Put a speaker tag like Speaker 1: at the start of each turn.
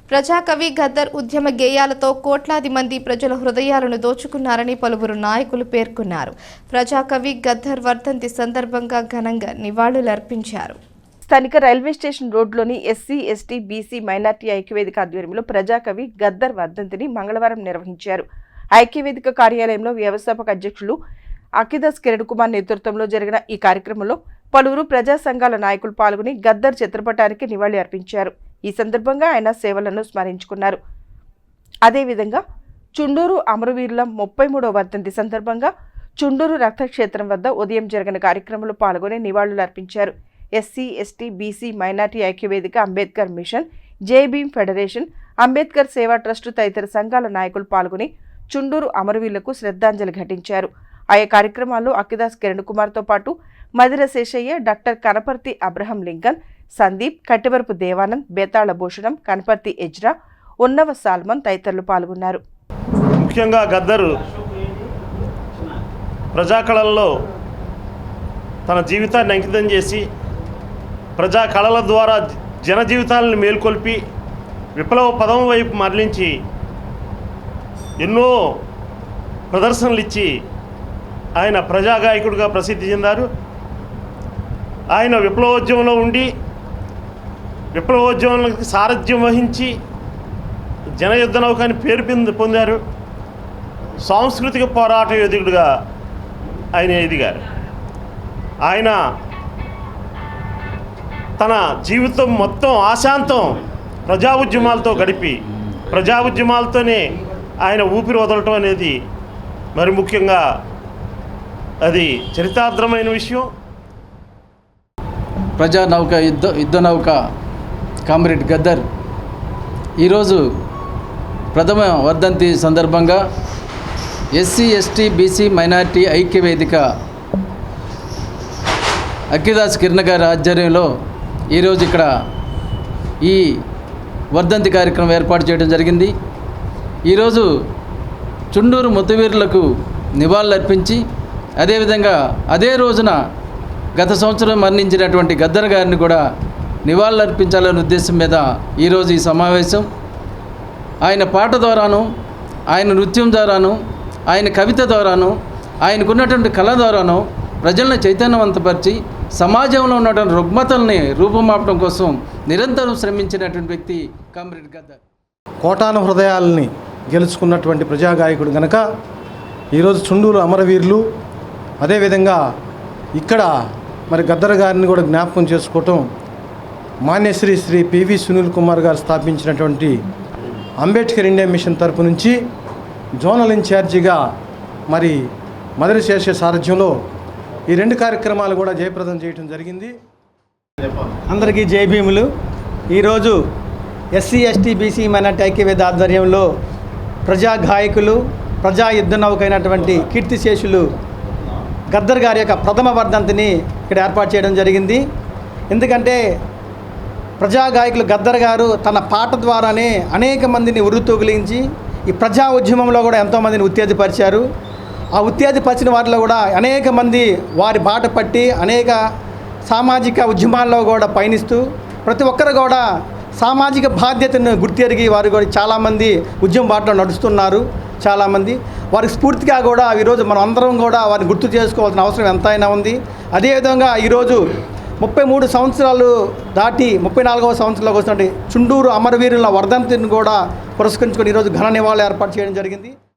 Speaker 1: ప్రజాకవి గద్దర్ ఉద్యమ గేయాలతో కోట్లాది మంది ప్రజల హృదయాలను దోచుకున్నారని పలువురు నాయకులు పేర్కొన్నారు. ప్రజాకవి గద్దర్ వర్ధంతి సందర్భంగా ఘనంగా నివాళులర్పించారు.
Speaker 2: స్థానిక రైల్వే స్టేషన్ రోడ్లోని ఎస్సీ, ఎస్టీ, బీసీ మైనార్టీ ఐక్యవేదిక ఆధ్వర్యంలో ప్రజాకవి గద్దర్ వర్ధంతిని మంగళవారం నిర్వహించారు. ఐక్యవేదిక కార్యాలయంలో వ్యవస్థాపక అధ్యక్షులు అఖిదాస్ కిరణ్ కుమార్ నేతృత్వంలో జరిగిన ఈ కార్యక్రమంలో పలువురు ప్రజా సంఘాల నాయకులు పాల్గొని గద్దర్ చిత్రపటానికి నివాళి అర్పించారు. ఈ సందర్భంగా ఆయన సేవలను స్మరించుకున్నారు. అదేవిధంగా చుండూరు అమరవీరుల 33వ వర్ధంతి సందర్భంగా చుండూరు రక్తక్షేత్రం వద్ద ఉదయం జరిగిన కార్యక్రమంలో పాల్గొని నివాళులు అర్పించారు. ఎస్సీ, ఎస్టీ, బీసీ మైనార్టీ ఐక్యవేదిక, Ambedkar mission, JBM federation, Ambedkar సేవా ట్రస్టు తదితర సంఘాల నాయకులు పాల్గొని చుండూరు అమరవీరులకు శ్రద్ధాంజలి ఘటించారు. ఆయా కార్యక్రమాల్లో అఖిదాస్ కిరణ్ కుమార్తో పాటు Madira Seshaiah, doctor Kanaparthi Abraham Lincoln, Sandeep, Kattevarapu Devanand, Betala Bhushanam, Kanaparthi Ezra, Unnava Solomon తదితరులు పాల్గొన్నారు.
Speaker 3: ముఖ్యంగా గద్దరు ప్రజాకళల్లో తన జీవితాన్ని అంకితం చేసి ప్రజా కళల ద్వారా జన జీవితాలను మేల్కొల్పి విప్లవ పదం వైపు మరలించి ఎన్నో ప్రదర్శనలు ఇచ్చి ఆయన ప్రజాగాయకుడిగా ప్రసిద్ధి చెందారు. ఆయన విప్లవోద్యమంలో ఉండి విప్లవోద్యమానికి సారథ్యం వహించి జనయుద్ధ నౌక అని పేరు పొందారు. సాంస్కృతిక పోరాట యోధుడిగా ఆయన ఎదిగారు. ఆయన తన జీవితం మొత్తం ఆశాంతం ప్రజా ఉద్యమాలతో గడిపి ప్రజా ఉద్యమాలతోనే ఆయన ఊపిరి వదలటం అనేది మరి ముఖ్యంగా అది చరితార్థమైన విషయం.
Speaker 4: ప్రజా నౌక యుద్ధ నౌక కామ్రేడ్ గద్దర్ ఈరోజు ప్రథమ వర్ధంతి సందర్భంగా ఎస్సీ, ఎస్టీ, బీసీ మైనార్టీ ఐక్యవేదిక అఖిదాస్ కిరణ్ గారి ఆధ్వర్యంలో ఈరోజు ఇక్కడ ఈ వర్ధంతి కార్యక్రమం ఏర్పాటు చేయడం జరిగింది. ఈరోజు చుండూరు ముత్తవీరులకు నివాళులర్పించి అదేవిధంగా అదే రోజున గత సంవత్సరం మరణించినటువంటి గద్దర్ గారిని కూడా నివాళులర్పించాలనే ఉద్దేశం మీద ఈరోజు ఈ సమావేశం. ఆయన పాట ద్వారాను, ఆయన నృత్యం ద్వారాను, ఆయన కవిత ద్వారాను, ఆయనకున్నటువంటి కళ ద్వారాను ప్రజలను చైతన్యవంతపరిచి సమాజంలో ఉన్నటువంటి రుగ్మతల్ని రూపుమాపడం కోసం నిరంతరం శ్రమించినటువంటి వ్యక్తి కామ్రేడ్ గద్దర్.
Speaker 5: కోటాను హృదయాలని గెలుచుకున్నటువంటి ప్రజాగాయకుడు గనక ఈరోజు చుండూరు అమరవీరులు, అదేవిధంగా ఇక్కడ మరి గద్దర్ గారిని కూడా జ్ఞాపకం చేసుకోవటం మాన్యశ్రీ శ్రీ పివి సునీల్ కుమార్ గారు స్థాపించినటువంటి అంబేద్కర్ ఇండియా మిషన్ తరపు నుంచి జోనల్ ఇన్ఛార్జిగా మరి మదిర శేష సారథ్యంలో ఈ రెండు కార్యక్రమాలు కూడా జయప్రదం చేయడం జరిగింది.
Speaker 6: అందరికీ జై భీములు. ఈరోజు ఎస్సీ, ఎస్టీ, బీసీ మైనార్టీ ఐక్యవేద ఆధ్వర్యంలో ప్రజా గాయకులు, ప్రజా యుద్ధ నౌకైనటువంటి కీర్తిశేషులు గద్దర్ గారి యొక్క ప్రథమ వర్ధంతిని ఇక్కడ ఏర్పాటు చేయడం జరిగింది. ఎందుకంటే ప్రజా గాయకులు గద్దర్ గారు తన పాట ద్వారానే అనేక మందిని ఉర్రుతూగిలించి ఈ ప్రజా ఉద్యమంలో కూడా ఎంతోమందిని ఉత్తేజపరిచారు. ఆ ఉత్తేజపరిచిన వారిలో కూడా అనేక మంది వారి బాట పట్టి అనేక సామాజిక ఉద్యమాల్లో కూడా పయనిస్తూ ప్రతి ఒక్కరు కూడా సామాజిక బాధ్యతను గుర్తెరిగి వారు కూడా చాలామంది ఉద్యమ బాటలో నడుస్తున్నారు. చాలామంది వారికి స్ఫూర్తిగా కూడా ఈరోజు మనం అందరం కూడా వారిని గుర్తు చేసుకోవాల్సిన అవసరం ఎంతైనా ఉంది. అదేవిధంగా ఈరోజు 33 సంవత్సరాలు దాటి 34వ సంవత్సరంలోకి వస్తున్నటువంటి చుండూరు అమరవీరుల వర్ధంతిని కూడా పురస్కరించుకొని ఈరోజు ఘన నివాళులు ఏర్పాటు చేయడం జరిగింది.